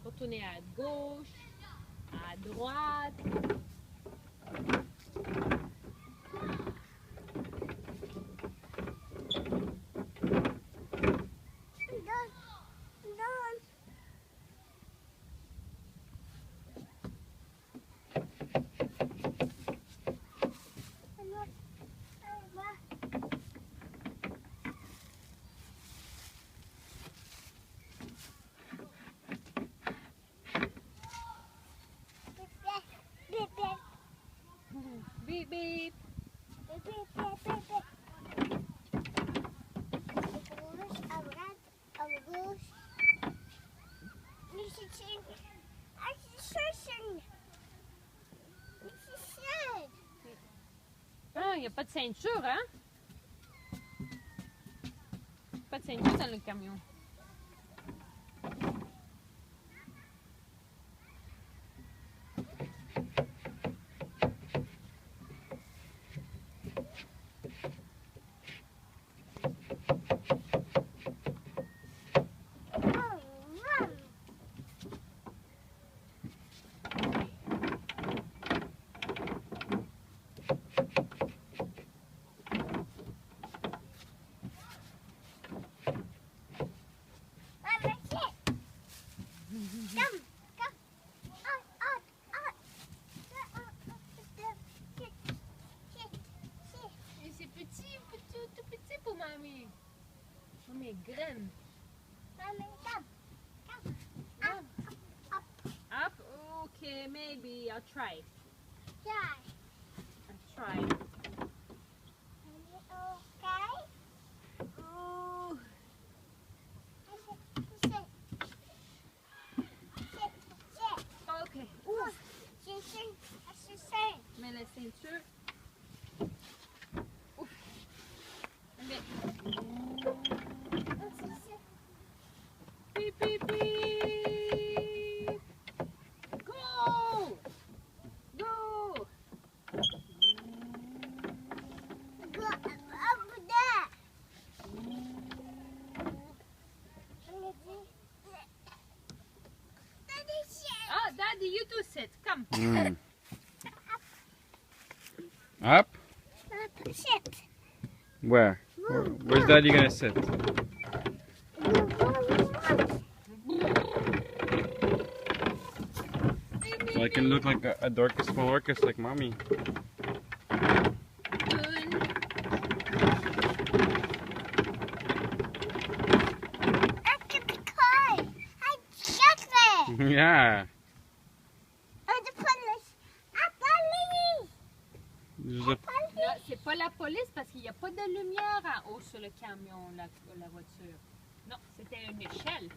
Faut tourner à gauche, à droite. Beep beep. Ah, il n'y a pas de ceinture, hein? Pas de ceinture dans le camion. C'est petit, tout petit pour mamie. Mamie est grande. Up? Okay, maybe. I'll try. I'll try. Oh. Okay. Mets la ceinture. Ouf. Allez. Beep, beep, beep. Go! Go! Oh, Daddy, you too sit. Come. Up? Sit. Where? Where's Daddy gonna sit? So I can look like a Dorcas Malorcas like Mommy. Yeah. Là, c'est pas la police parce qu'il n'y a pas de lumière en haut sur le camion, la voiture. Non, c'était une échelle.